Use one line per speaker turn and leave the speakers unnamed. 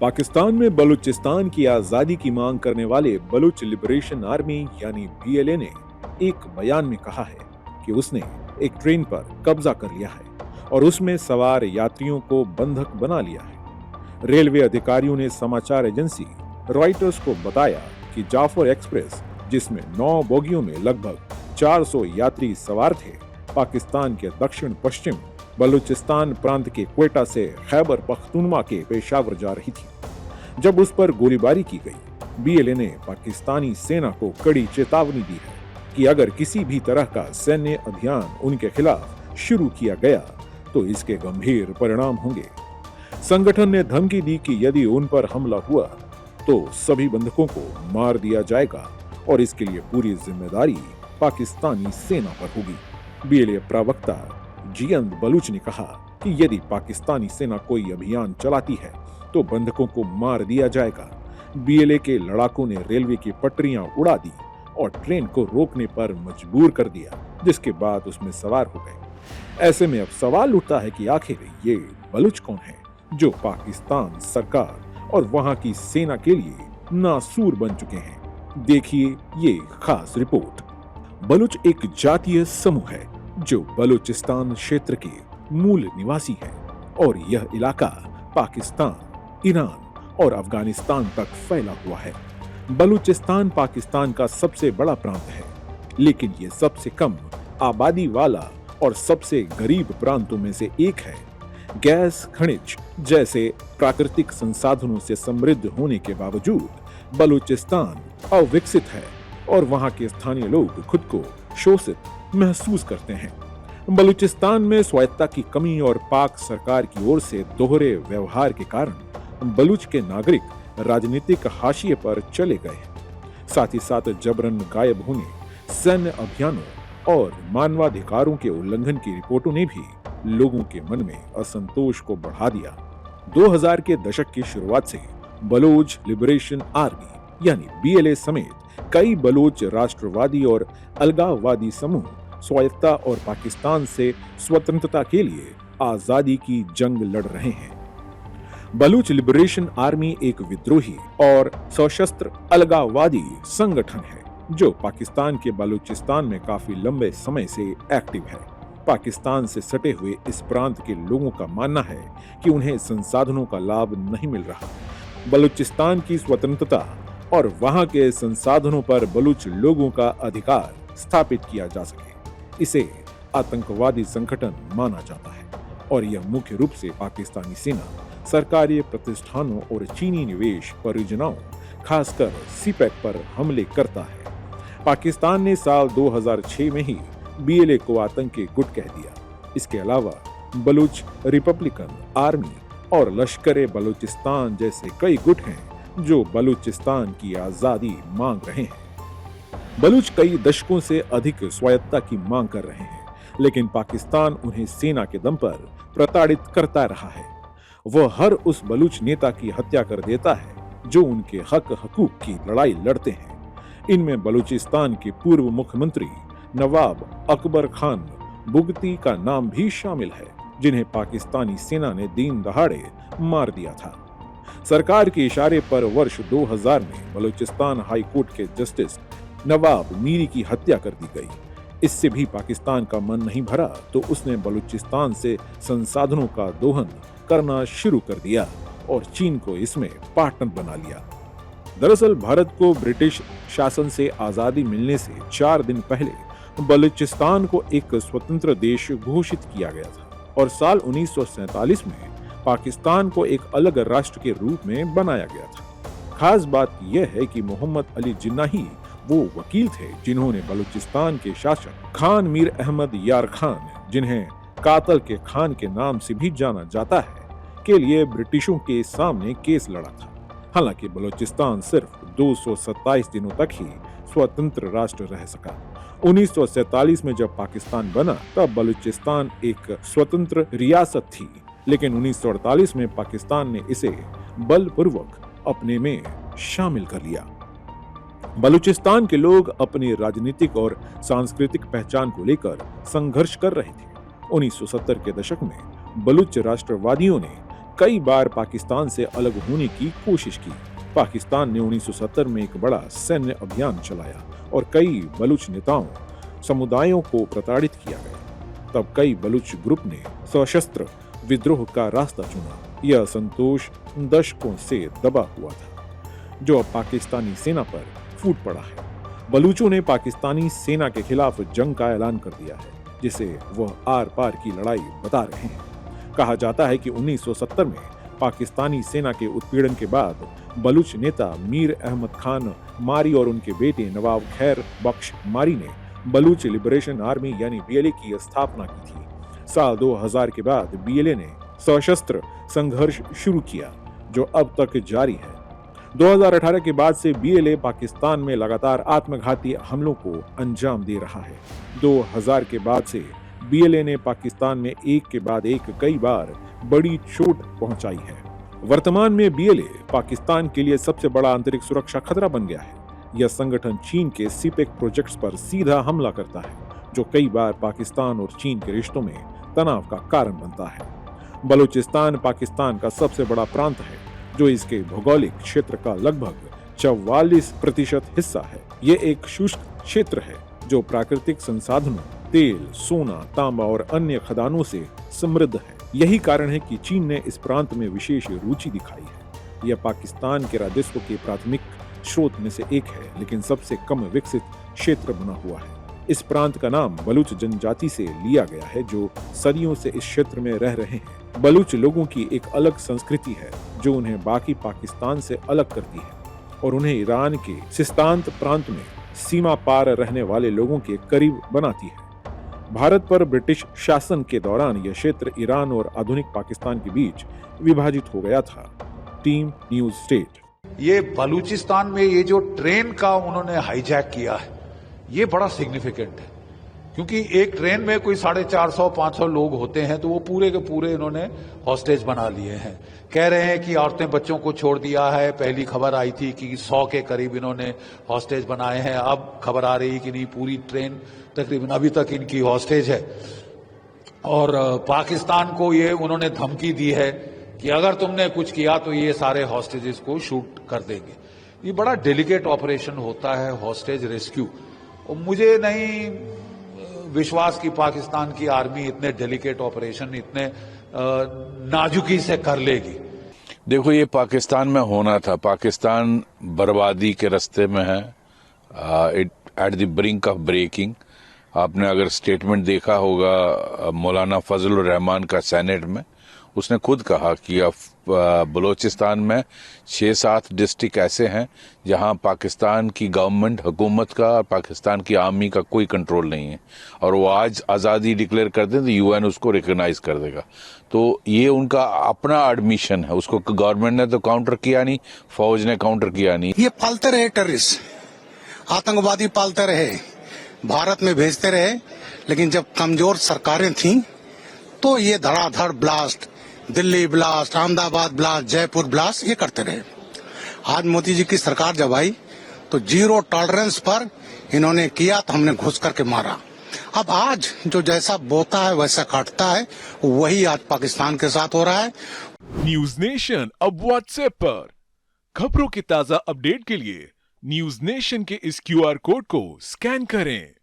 पाकिस्तान में बलूचिस्तान की आजादी की मांग करने वाले बलूच लिबरेशन आर्मी यानी बीएलए ने एक बयान में कहा है कि उसने एक ट्रेन पर कब्जा कर लिया है और उसमें सवार यात्रियों को बंधक बना लिया है। रेलवे अधिकारियों ने समाचार एजेंसी रॉयटर्स को बताया कि जाफर एक्सप्रेस, जिसमें 9 बोगियों में लगभग 400 यात्री सवार थे, पाकिस्तान के दक्षिण पश्चिम बलूचिस्तान प्रांत के क्वेटा से खैबर पख्तूनवा के पेशावर जा रही थी। जब उस पर गोलीबारी की गई, बीएलए ने पाकिस्तानी सेना को कड़ी चेतावनी दी है कि अगर किसी भी तरह का सैन्य अभियान उनके खिलाफ शुरू किया गया तो इसके गंभीर परिणाम होंगे। संगठन ने धमकी दी कि यदि उन पर हमला हुआ तो सभी बंधकों को मार दिया जाएगा और इसके लिए पूरी जिम्मेदारी पाकिस्तानी सेना पर होगी। बीएलए प्रवक्ता जियंद बलूच ने कहा कि यदि पाकिस्तानी सेना कोई अभियान चलाती है तो बंधकों को मार दिया जाएगा। बीएलए के लड़ाकों ने रेलवे की पटरियां उड़ा दी और ट्रेन को रोकने पर मजबूर कर दिया, जिसके बाद उसमें सवार हो गए। ऐसे में अब सवाल उठता है कि आखिर ये बलूच कौन है जो पाकिस्तान सरकार और वहां की सेना के लिए नासूर बन चुके हैं। देखिए ये खास रिपोर्ट। बलूच एक जातीय समूह है जो बलूचिस्तान क्षेत्र के मूल निवासी है और यह इलाका पाकिस्तान, ईरान और अफगानिस्तान तक फैला हुआ है। बलूचिस्तान पाकिस्तान का सबसे बड़ा प्रांत है, लेकिन यह सबसे कम आबादी वाला और सबसे गरीब प्रांतों में से एक है। गैस, खनिज जैसे प्राकृतिक संसाधनों से समृद्ध होने के बावजूद बलूचिस्तान अविकसित है और वहां के स्थानीय लोग खुद को शोषित महसूस करते हैं। बलूचिस्तान में स्वायत्ता की कमी और पाक सरकार की ओर से दोहरे व्यवहार के कारण बलूच के नागरिक राजनीतिक हाशिए पर चले गए हैं। साथ ही साथ जबरन गायब होने, सैन्य अभियानों और मानवाधिकारों के उल्लंघन की रिपोर्टों ने भी लोगों के मन में असंतोष को बढ़ा दिया। 2000 के दशक की शुरुआत से बलोच लिबरेशन आर्मी यानी बीएलए समेत कई बलोच राष्ट्रवादी और अलगाववादी समूह स्वायत्ता और पाकिस्तान से स्वतंत्रता के लिए आजादी की जंग लड़ रहे हैं। बलूच लिबरेशन आर्मी एक विद्रोही और सशस्त्र अलगाववादी संगठन है जो पाकिस्तान के बलूचिस्तान में काफी लंबे समय से एक्टिव है। पाकिस्तान से सटे हुए इस प्रांत के लोगों का मानना है कि उन्हें संसाधनों का लाभ नहीं मिल रहा। बलूचिस्तान की स्वतंत्रता और वहां के संसाधनों पर बलूच लोगों का अधिकार स्थापित किया जा सके, इसे आतंकवादी संगठन माना जाता है और यह मुख्य रूप से पाकिस्तानी सेना, सरकारी प्रतिष्ठानों और चीनी निवेश परियोजनाओं, खासकर सीपैक पर हमले करता है। पाकिस्तान ने साल 2006 में ही बीएलए को आतंकी गुट कह दिया। इसके अलावा बलूच रिपब्लिकन आर्मी और लश्कर बलूचिस्तान जैसे कई गुट हैं जो बलूचिस्तान की आजादी मांग रहे हैं। बलूच कई दशकों से अधिक स्वायत्ता की मांग कर रहे हैं, लेकिन पाकिस्तान उन्हें सेना के दम पर प्रताड़ित करता रहा है। वह हर उस बलूच नेता की हत्या कर देता है जो उनके हक हकूक की लड़ाई लड़ते हैं। इनमें बलूचिस्तान के पूर्व मुख्यमंत्री नवाब अकबर खान बुगती का नाम भी शामिल है, जिन्हें पाकिस्तानी सेना ने दिन दहाड़े मार दिया था। सरकार के इशारे पर वर्ष 2000 में बलूचिस्तान हाई कोर्ट के जस्टिस नवाब मीरी की हत्या कर दी गई। इससे भी पाकिस्तान का मन नहीं भरा तो उसने बलूचिस्तान से संसाधनों का दोहन करना शुरू कर दिया और चीन को इसमें पार्टनर बना लिया। दरअसल भारत को ब्रिटिश शासन से आजादी मिलने से 4 दिन पहले बलूचिस्तान को एक स्वतंत्र देश घोषित किया गया था और साल 1947 में पाकिस्तान को एक अलग राष्ट्र के रूप में बनाया गया था। खास बात यह है कि मोहम्मद अली जिन्ना ही वो वकील थे जिन्होंने बलूचिस्तान के शासक खान मीर अहमद यार खान, जिन्हें कातल के खान के नाम से भी जाना जाता है, के लिए ब्रिटिशों के सामने केस लड़ा था। हालांकि बलूचिस्तान सिर्फ 227 दिनों तक ही स्वतंत्र राष्ट्र रह सका। 1947 में जब पाकिस्तान बना तब बलूचिस्तान एक स्वतंत्र रियासत थी, लेकिन 1948 में पाकिस्तान ने इसे बलपूर्वक अपने में शामिल कर लिया। बलूचिस्तान के लोग अपनी राजनीतिक और सांस्कृतिक पहचान को लेकर संघर्ष कर रहे थे। 1970 के दशक में बलूच राष्ट्रवादियों ने कई बार पाकिस्तान से अलग होने की कोशिश की। पाकिस्तान ने 1970 में एक बड़ा सैन्य अभियान चलाया और कई बलूच नेताओं समुदायों को प्रताड़ित किया गया। तब कई बलूच ग्रुप ने सशस्त्र विद्रोह का रास्ता चुना। यह असंतोष दशकों से दबा हुआ था, जो अब पाकिस्तानी सेना पर फूट पड़ा है। बलूचों ने पाकिस्तानी सेना के खिलाफ जंग का ऐलान कर दिया है, जिसे वह आर पार की लड़ाई बता रहे हैं। कहा जाता है कि 1970 में पाकिस्तानी सेना के उत्पीड़न के बाद बलूच नेता मीर अहमद खान मारी और उनके बेटे नवाब खैर बख्श मारी ने बलूच लिबरेशन आर्मी यानी बीएलए की स्थापना की थी। साल 2000 के बाद बीएलए ने सशस्त्र संघर्ष शुरू किया, जो अब तक जारी है। 2018 के बाद से बीएलए पाकिस्तान में लगातार आत्मघाती हमलों को अंजाम दे रहा है। 2000 के बाद से बीएलए ने पाकिस्तान में एक के बाद एक कई बार बड़ी चोट पहुंचाई है। वर्तमान में बीएलए पाकिस्तान के लिए सबसे बड़ा आंतरिक सुरक्षा खतरा बन गया है। यह संगठन चीन के सीपेक प्रोजेक्ट्स पर सीधा हमला करता है, जो कई बार पाकिस्तान और चीन के रिश्तों में तनाव का कारण बनता है। बलूचिस्तान पाकिस्तान का सबसे बड़ा प्रांत है, जो इसके भौगोलिक क्षेत्र का लगभग 44% हिस्सा है। ये एक शुष्क क्षेत्र है जो प्राकृतिक संसाधनों, तेल, सोना, तांबा और अन्य खदानों से समृद्ध है। यही कारण है कि चीन ने इस प्रांत में विशेष रुचि दिखाई है। यह पाकिस्तान के राजस्व के प्राथमिक स्रोत में से एक है, लेकिन सबसे कम विकसित क्षेत्र बना हुआ है। इस प्रांत का नाम बलूच जनजाति से लिया गया है, जो सदियों से इस क्षेत्र में रह रहे हैं। बलूच लोगों की एक अलग संस्कृति है, जो उन्हें बाकी पाकिस्तान से अलग करती है और उन्हें ईरान के सिस्तान प्रांत में सीमा पार रहने वाले लोगों के करीब बनाती है। भारत पर ब्रिटिश शासन के दौरान यह क्षेत्र ईरान और आधुनिक पाकिस्तान के बीच विभाजित हो गया था। Team news state.
ये बलूचिस्तान में ये जो ट्रेन का उन्होंने हाईजैक किया है, ये बड़ा सिग्निफिकेंट है, क्योंकि एक ट्रेन में कोई 450-500 लोग होते हैं, तो वो पूरे के पूरे इन्होंने हॉस्टेज बना लिए हैं। कह रहे हैं कि औरतें बच्चों को छोड़ दिया है। पहली खबर आई थी कि 100 के करीब इन्होंने हॉस्टेज बनाए हैं। अब खबर आ रही कि नहीं, पूरी ट्रेन तकरीबन अभी तक इनकी हॉस्टेज है। और पाकिस्तान को ये उन्होंने धमकी दी है कि अगर तुमने कुछ किया तो ये सारे हॉस्टेजेस को शूट कर देंगे। ये बड़ा डेलिकेट ऑपरेशन होता है हॉस्टेज रेस्क्यू, और मुझे नहीं विश्वास कि पाकिस्तान की आर्मी इतने डेलिकेट ऑपरेशन इतने नाजुकी से कर लेगी।
देखो, ये पाकिस्तान में होना था। पाकिस्तान बर्बादी के रास्ते में है, at the brink of breaking. आपने अगर स्टेटमेंट देखा होगा मौलाना फजलुर रहमान का सेनेट में, उसने खुद कहा कि अब बलूचिस्तान में 6-7 डिस्ट्रिक्ट ऐसे हैं जहां पाकिस्तान की गवर्नमेंट, हुकूमत का, पाकिस्तान की आर्मी का कोई कंट्रोल नहीं है, और वो आज आज़ादी डिक्लेयर कर दें तो यूएन उसको रिकॉग्नाइज कर देगा। तो ये उनका अपना एडमिशन है। उसको गवर्नमेंट ने तो काउंटर किया नहीं, फौज ने काउंटर किया नहीं।
ये पालते रहे टेररिस्ट, आतंकवादी पालते रहे, भारत में भेजते रहे, लेकिन जब कमजोर सरकारें थीं तो ये धड़ाधड़ blast, Delhi blast, Ahmedabad blast, Jaipur blast ये करते रहे। आज मोदी जी की सरकार जब आई तो जीरो टॉलरेंस पर इन्होंने किया, तो हमने घुस करके मारा। अब आज जो जैसा बोता है वैसा काटता है, वही आज पाकिस्तान के साथ हो रहा है।
न्यूज नेशन अब व्हाट्सएप पर खबरों के ताजा अपडेट के लिए न्यूज नेशन के इस क्यूआर कोड को स्कैन करें।